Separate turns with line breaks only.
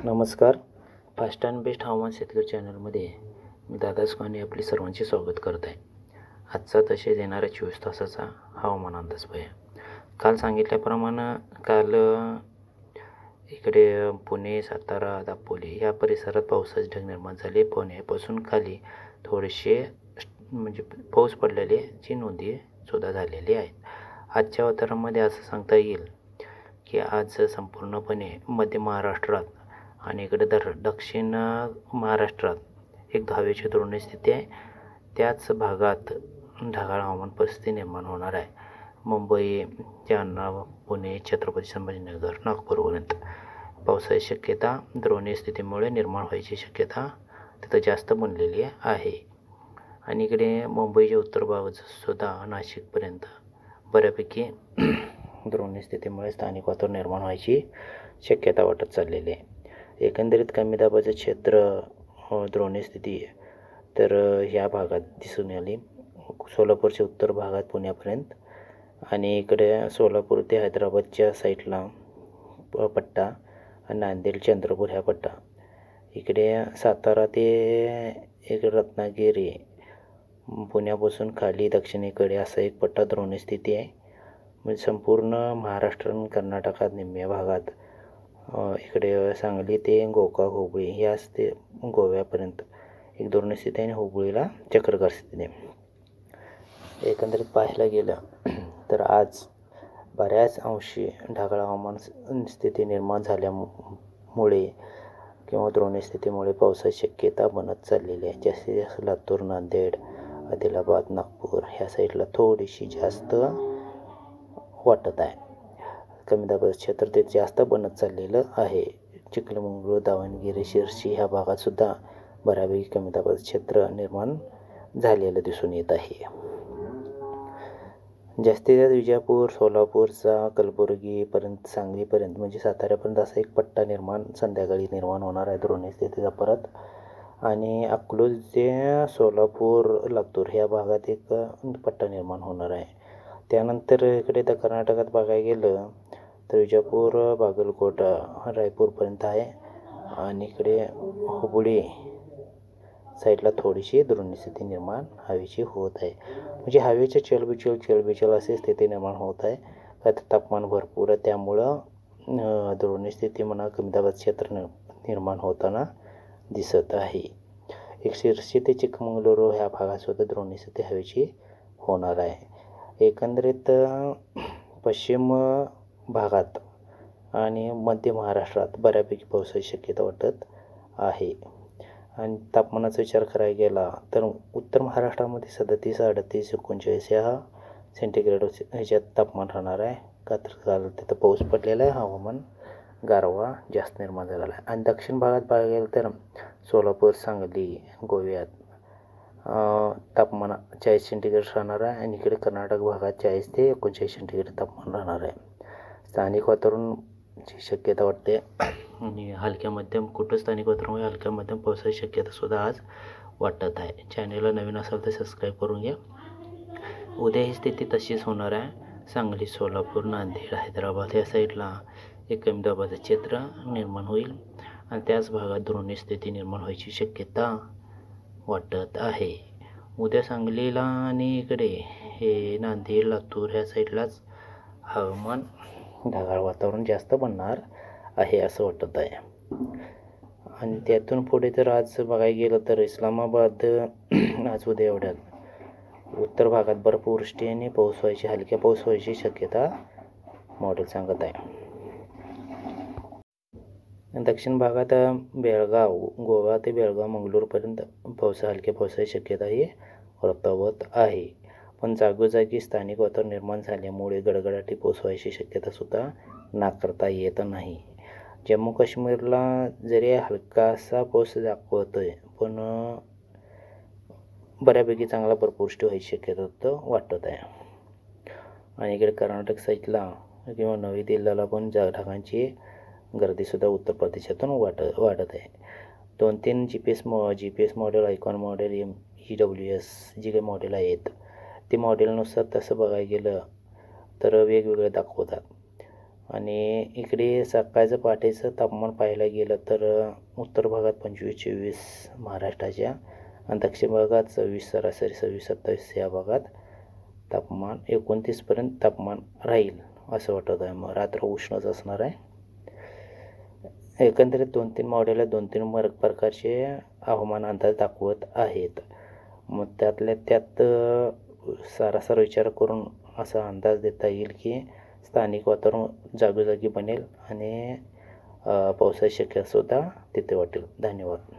नमस्कार. Fast and best हवामान शेतकरी चॅनलमध्ये मी दादा सुकाने आपले सर्वांचे स्वागत करत आहे. आजचा तसेच येणाऱ्या 24 तासाचा हवामान अंदाज पाहूया. काल सांगितल्याप्रमाणे काल इकडे पुणे, सातारा, दापोली या परिसरात पावसाचे ढग निर्माण झाले. पुण्यापासून खाली थोडेसे म्हणजे पाऊस पडलेल्याची नोंदी सुद्धा झालेली आहेत. आजच्या वातावरणामध्ये असं सांगता येईल की आज संपूर्णपणे मध्य महाराष्ट्रात आणि इकडे दक्षिण महाराष्ट्रात एक हवेची धोरणे स्थिती आहे. त्याच भागात ढगाळ हवामान परिस्थिती निर्माण होणार आहे. मुंबई, जालना, पुणे, छत्रपती संभाजीनगर, नागपूरपर्यंत पावसाची शक्यता द्रोणीय स्थितीमुळे निर्माण व्हायची शक्यता तिथं जास्त बनलेली आहे. आणि इकडे मुंबईच्या उत्तर भागात सुद्धा नाशिकपर्यंत बऱ्यापैकी द्रोणीय स्थितीमुळे स्थानिक वातावरण निर्माण व्हायची शक्यता वाटत चाललेली आहे. एकंदरीत कमी दाबाचं क्षेत्र द्रोणीय स्थिती तर ह्या भागात दिसून आली. सोलापूरच्या उत्तर भागात पुण्यापर्यंत आणि इकडे सोलापूर ते हैदराबादच्या साईडला पट्टा आणि नांदेड, चंद्रपूर ह्या पट्टा. इकडे सातारा ते इकडे रत्नागिरी, पुण्यापासून खाली दक्षिणेकडे असा एक पट्टा द्रोणीय स्थिती आहे. म्हणजे संपूर्ण महाराष्ट्र आणि कर्नाटकात निम्म्या भागात इकडे सांगली ते गोकाक, हुबळी हे असते गोव्यापर्यंत एक द्रोणीय स्थिती आहे आणि हुबळीला चक्रकार स्थिती आहे. एकंदरीत पाहायला गेलं तर आज बऱ्याच अंशी ढगाळ हवामान स्थिती निर्माण झाल्यामुळे किंवा द्रोणीय स्थितीमुळे पावसाची शक्यता बनत चाललेली आहे. जास्तीत जास्त लातूर, नांदेड, आदिलाबाद, नागपूर ह्या साईडला थोडीशी जास्त वाटत आहे. कमी दाबाचं क्षेत्र ते जास्त बनत चाललेलं आहे. चिखलमंगळूर, दावणगिरी, शिरसी ह्या भागातसुद्धा बऱ्यापैकी कमी दाबाचं क्षेत्र निर्माण झालेलं दिसून येत आहे. जास्तीत जास्त विजापूर, सोलापूरचा कलबुर्गीपर्यंत, सांगलीपर्यंत म्हणजे साताऱ्यापर्यंत असा एक पट्टा संध्याकाळी निर्माण होणार आहे द्रोणीय स्थितीचा परत. आणि अकलूज ते सोलापूर, लातूर ह्या भागात एक पट्टा निर्माण होणार आहे. त्यानंतर इकडे तर कर्नाटकात बघायला गेलं तर विजापूर, बागलकोट, रायपूरपर्यंत आहे आणि इकडे हुबळी साईडला थोडीशी द्रोणीय स्थिती निर्माण हवेची होत आहे. म्हणजे हवेचे चलबिचल अशी स्थिती निर्माण होत आहे. का तापमान भरपूर आहे त्यामुळं द्रोणीय स्थिती म्हणा कमी दाबाचं क्षेत्र निर्माण होताना दिसत आहे. एक शिरसी ते चिखमंगळूर ह्या भागातसुद्धा द्रोणीय स्थिती हवेची होणार आहे. एकंदरीत पश्चिम भागात आणि मध्य महाराष्ट्रात बऱ्यापैकी पावसाची शक्यता वाटत आहे. आणि तापमानाचा विचार करायला गेला तर उत्तर महाराष्ट्रामध्ये 37, 38, 39 ह्या सेंटीग्रेड ह्याच्यात तापमान राहणार आहे. का तर काल तिथं पाऊस पडलेला आहे, हवामान गारवा जास्त निर्माण झालेला आहे. आणि दक्षिण भागात बघायला गेलं तर सोलापूर, सांगली, गोव्यात तापमान 40 सेंटीग्रेड राहणार आहे. आणि इकडे कर्नाटक भागात 40 ते 39 सेंटीग्रेड तापमान राहणार आहे. स्थानिक वातावरणाची शक्यता वाटते आणि हलक्या मध्यम स्थानिक वातावरणामुळे हलक्या मध्यम पावसाची शक्यतासुद्धा आज वाटत आहे. चॅनलला नवीन असाल तर सबस्क्राईब करून घ्या. उद्या ही स्थिती तशीच होणार आहे. सांगली, सोलापूर, नांदेड, हैदराबाद या साईडला एक कमी दाबाचं क्षेत्र निर्माण होईल आणि त्याच भागात द्रोणीय स्थिती निर्माण व्हायची शक्यता वाटत आहे. उद्या सांगलीला आणि इकडे हे नांदेड, लातूर ह्या साईडलाच हवामान ढगाळ वातावरण जास्त बनणार आहे असं वाटत आहे. आणि त्यातून पुढे तर आज बघायला गेलं तर इस्लामाबाद आज उद्या एवढ्यात उत्तर भागात बर्फवृष्टी आणि हलक्या पाऊस व्हायची शक्यता मॉडेल सांगत आहे. दक्षिण भागात बेळगाव, गोवा ते बेळगाव, मंगळूरपर्यंत हलक्या पावसाची शक्यता ही वर्तवत आहे. पण जागोजागी स्थानिक वातावरण निर्माण झाल्यामुळे गडगडाटी पाऊस व्हायची शक्यतासुद्धा नाकारता येत नाही. जम्मू काश्मीरला जरी हलकासा पाऊस दाखवतोय पण बऱ्यापैकी चांगला बर्फवृष्टी व्हायची शक्यता वाटत आहे. आणि इकडे कर्नाटक साईडला किंवा नवी दिल्लीला पण ढगांची गर्दीसुद्धा उत्तर प्रदेशातून वाढत आहे. 2-3 GPS model, icon model, EWS जी काही मॉडेल आहेत ते मॉडेलनुसार तसं बघायला गेलं तर वेगवेगळे दाखवतात. आणि इकडे सकाळचं पहाटेचं तापमान पाहायला गेलं तर उत्तर भागात 25-24 महाराष्ट्राच्या आणि दक्षिण भागात 26 सरासरी 26-27 या भागात तापमान 29पर्यंत तापमान राहील असं वाटत आहे. मग रात्र उष्णच असणार आहे. एकंदरीत 2-3 मॉडेल 2-3 प्रकारचे हवामान अंदाज दाखवत आहेत. मग त्यातल्या त्यात सारासार विचार करून असा अंदाज देता येईल की स्थानिक वातावरण जागोजागी बनेल आणि पावसाची शक्यतासुद्धा तिथे वाटेल. धन्यवाद.